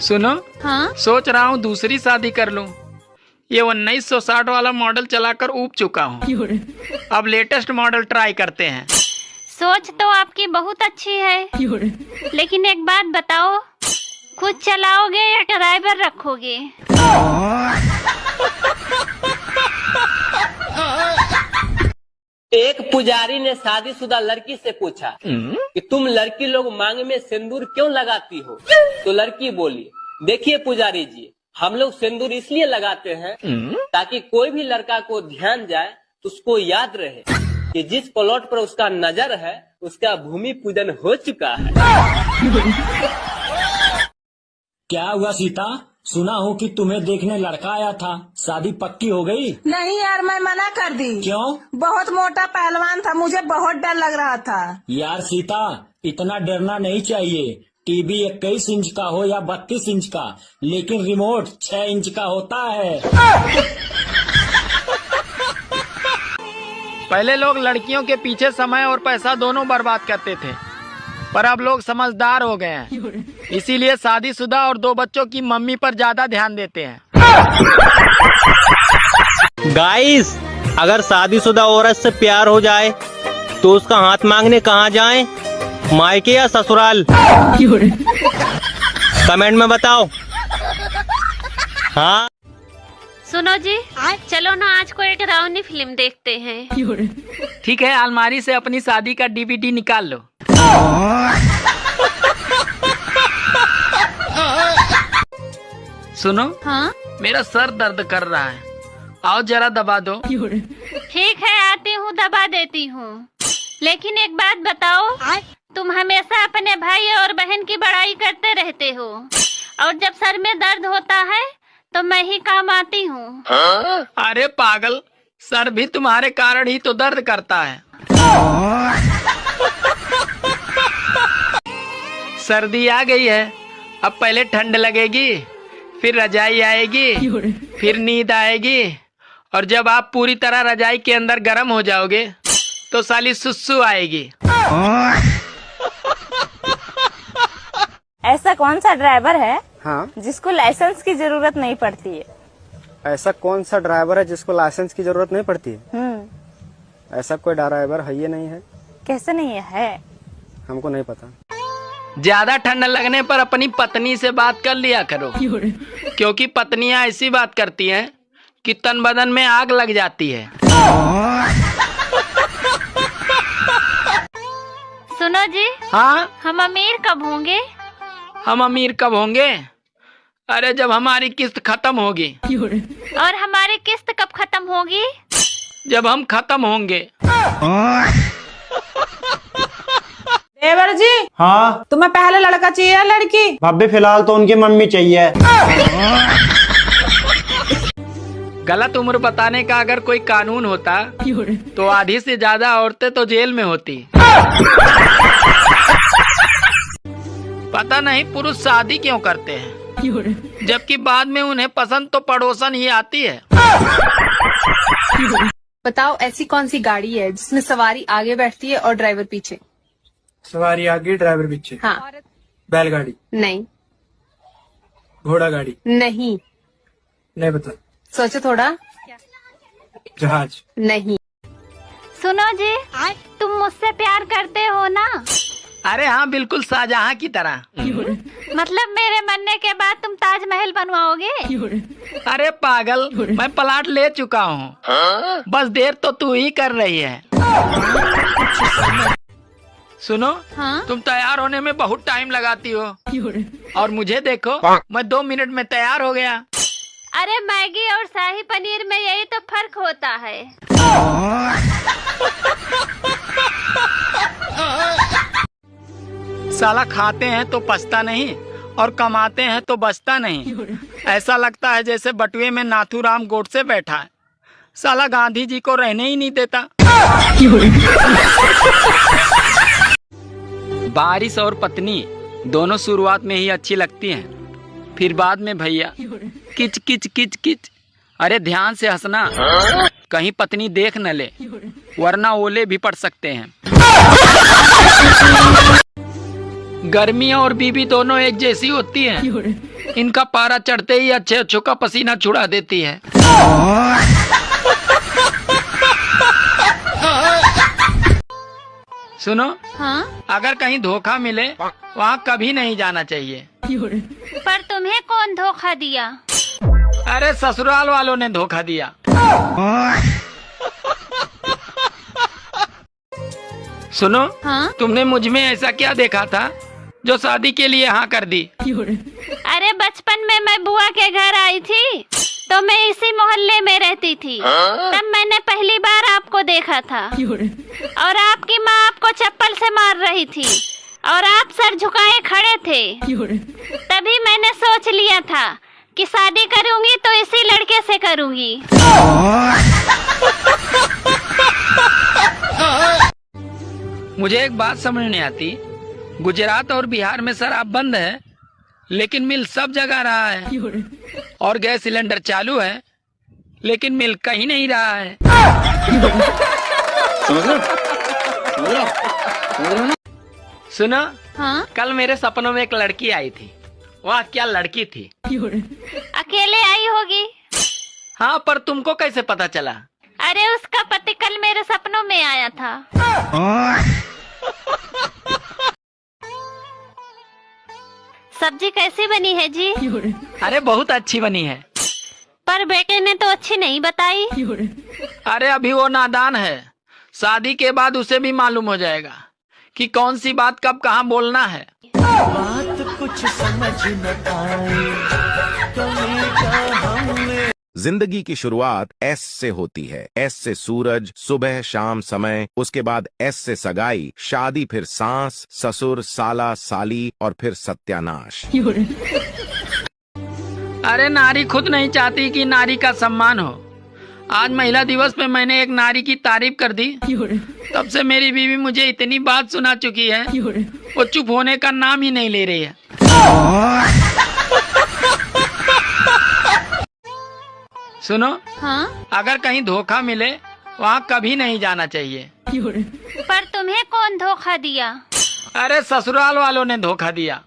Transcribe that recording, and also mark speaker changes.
Speaker 1: सुनो।
Speaker 2: हाँ?
Speaker 1: सोच रहा हूँ दूसरी शादी कर लूँ। ये 1960 वाला मॉडल चलाकर ऊब चुका हूँ। अब लेटेस्ट मॉडल ट्राई करते हैं।
Speaker 2: सोच तो आपकी बहुत अच्छी है, लेकिन एक बात बताओ, खुद चलाओगे या ड्राइवर रखोगे?
Speaker 3: एक पुजारी ने शादीशुदा लड़की से पूछा कि तुम लड़की लोग मांग में सिंदूर क्यों लगाती हो? तो लड़की बोली, देखिए पुजारी जी, हम लोग सिंदूर इसलिए लगाते हैं ताकि कोई भी लड़का को ध्यान जाए तो उसको याद रहे कि जिस प्लॉट पर उसका नजर है उसका भूमि पूजन हो चुका है।
Speaker 4: क्या हुआ सीता? सुना हूँ कि तुम्हें देखने लड़का आया था, शादी पक्की हो गई?
Speaker 5: नहीं यार, मैं मना कर दी।
Speaker 4: क्यों?
Speaker 5: बहुत मोटा पहलवान था, मुझे बहुत डर लग रहा था।
Speaker 4: यार सीता, इतना डरना नहीं चाहिए। टीवी 21 इंच का हो या 32 इंच का, लेकिन रिमोट 6 इंच का होता है।
Speaker 1: पहले लोग लड़कियों के पीछे समय और पैसा दोनों बर्बाद करते थे, पर अब लोग समझदार हो गए हैं, इसीलिए शादीशुदा और 2 बच्चों की मम्मी पर ज्यादा ध्यान देते हैं।
Speaker 6: गाइस, अगर शादीशुदा औरत से प्यार हो जाए तो उसका हाथ मांगने कहाँ जाएं? मायके या ससुराल? कमेंट में बताओ। हाँ
Speaker 2: सुनो जी, चलो ना आज कोई डरावनी फिल्म देखते हैं।
Speaker 1: ठीक है, अलमारी से अपनी शादी का DVD निकाल लो। सुनो।
Speaker 2: हाँ?
Speaker 1: मेरा सर दर्द कर रहा है, आओ जरा दबा दो।
Speaker 2: ठीक है, आती हूँ, दबा देती हूँ। लेकिन एक बात बताओ, तुम हमेशा अपने भाई और बहन की बड़ाई करते रहते हो, और जब सर में दर्द होता है तो मैं ही काम आती हूँ।
Speaker 1: अरे पागल, सर भी तुम्हारे कारण ही तो दर्द करता है। सर्दी आ गई है, अब पहले ठंड लगेगी, फिर रजाई आएगी, फिर नींद आएगी, और जब आप पूरी तरह रजाई के अंदर गर्म हो जाओगे तो साली सुसु आएगी।
Speaker 7: ऐसा कौन सा ड्राइवर है
Speaker 8: हाँ,
Speaker 7: जिसको लाइसेंस की जरूरत नहीं पड़ती है?
Speaker 8: ऐसा कौन सा ड्राइवर है जिसको लाइसेंस की जरूरत नहीं पड़ती है? ऐसा कोई ड्राइवर है ये नहीं है।
Speaker 7: कैसे नहीं है?
Speaker 8: हमको नहीं पता।
Speaker 1: ज्यादा ठंड लगने पर अपनी पत्नी से बात कर लिया करो, क्योंकि पत्नियां ऐसी बात करती हैं कि तन बदन में आग लग जाती है।
Speaker 2: सुनो जी।
Speaker 1: हाँ?
Speaker 2: हम अमीर कब होंगे?
Speaker 1: हम अमीर कब होंगे? अरे जब हमारी किस्त खत्म होगी।
Speaker 2: और हमारी किस्त कब खत्म होगी?
Speaker 1: जब हम खत्म होंगे।
Speaker 5: देवर जी।
Speaker 9: हाँ?
Speaker 5: तुम्हें पहले लड़का चाहिए या लड़की?
Speaker 9: भाभी फिलहाल तो उनकी मम्मी चाहिए।
Speaker 1: गलत उम्र बताने का अगर कोई कानून होता तो आधी से ज्यादा औरतें तो जेल में होती। पता नहीं पुरुष शादी क्यों करते हैं, जबकि बाद में उन्हें पसंद तो पड़ोसन ही आती है।
Speaker 10: बताओ, ऐसी कौन सी गाड़ी है जिसमें सवारी आगे बैठती है और ड्राइवर पीछे?
Speaker 9: सवारी आगे ड्राइवर पीछे।
Speaker 10: हाँ।
Speaker 9: बैलगाड़ी?
Speaker 10: नहीं।
Speaker 9: घोड़ा गाड़ी?
Speaker 10: नहीं।
Speaker 9: नहीं पता।
Speaker 10: सोचो थोड़ा।
Speaker 9: जहाज?
Speaker 10: नहीं।
Speaker 2: सुनो जी, तुम मुझसे प्यार करते हो ना?
Speaker 1: अरे हाँ, बिल्कुल शाहजहां की तरह।
Speaker 2: मतलब मेरे मरने के बाद तुम ताजमहल बनवाओगे?
Speaker 1: अरे पागल, मैं प्लाट ले चुका हूँ, बस देर तो तू ही कर रही है। सुनो।
Speaker 2: हाँ?
Speaker 1: तुम तैयार होने में बहुत टाइम लगाती हो, और मुझे देखो, मैं 2 मिनट में तैयार हो गया।
Speaker 2: अरे मैगी और शाही पनीर में यही तो फर्क होता है।
Speaker 1: साला खाते हैं तो पछता नहीं, और कमाते हैं तो बचता नहीं। ऐसा लगता है जैसे बटुए में नाथूराम गोडसे बैठा है, साला गांधी जी को रहने ही नहीं देता। बारिश और पत्नी दोनों शुरुआत में ही अच्छी लगती हैं, फिर बाद में भैया किच किच किच किच। अरे ध्यान से हंसना, कहीं पत्नी देख न ले, वरना ओले भी पड़ सकते हैं। गर्मी और बीबी दोनों एक जैसी होती हैं। इनका पारा चढ़ते ही अच्छे अच्छों का पसीना छुड़ा देती है। सुनो,
Speaker 2: हाँ?
Speaker 1: अगर कहीं धोखा मिले वहाँ कभी नहीं जाना चाहिए।
Speaker 2: पर तुम्हें कौन धोखा दिया?
Speaker 1: अरे ससुराल वालों ने धोखा दिया। सुनो,
Speaker 2: हाँ?
Speaker 1: तुमने मुझ में ऐसा क्या देखा था जो शादी के लिए हाँ कर दी?
Speaker 2: अरे बचपन में मैं बुआ के घर आई थी तो मैं इसी मोहल्ले में रहती थी। तब मैंने पहली बार आपको देखा था और आपकी माँ आपको चप्पल से मार रही थी और आप सर झुकाए खड़े थे। तभी मैंने सोच लिया था कि शादी करूंगी तो इसी लड़के से करूंगी।
Speaker 1: मुझे एक बात समझ नहीं आती, गुजरात और बिहार में शराब बंद है लेकिन मिल सब जगह रहा है, और गैस सिलेंडर चालू है लेकिन मिल कहीं नहीं रहा है। सुनो,
Speaker 2: हाँ?
Speaker 1: कल मेरे सपनों में एक लड़की आई थी। वाह क्या लड़की थी।
Speaker 2: अकेले आई होगी।
Speaker 1: हाँ, पर तुमको कैसे पता चला?
Speaker 2: अरे उसका पति कल मेरे सपनों में आया था। सब्जी कैसी बनी है जी?
Speaker 1: अरे बहुत अच्छी बनी है।
Speaker 2: पर बेटे ने तो अच्छी नहीं बताई।
Speaker 1: अरे अभी वो नादान है, शादी के बाद उसे भी मालूम हो जाएगा कि कौन सी बात कब कहाँ बोलना है।
Speaker 11: बात कुछ समझ न आए जिंदगी की शुरुआत एस से होती है। एस से सूरज, सुबह शाम समय, उसके बाद एस से सगाई, शादी, फिर सांस, ससुर, साला, साली और फिर सत्यानाश।
Speaker 1: अरे नारी खुद नहीं चाहती कि नारी का सम्मान हो। आज महिला दिवस पे मैंने एक नारी की तारीफ कर दी, तब से मेरी बीवी मुझे इतनी बात सुना चुकी है वो चुप होने का नाम ही नहीं ले रही है। सुनो,
Speaker 2: हाँ?
Speaker 1: अगर कहीं धोखा मिले वहाँ कभी नहीं जाना चाहिए।
Speaker 2: पर तुम्हें कौन धोखा दिया?
Speaker 1: अरे ससुराल वालों ने धोखा दिया।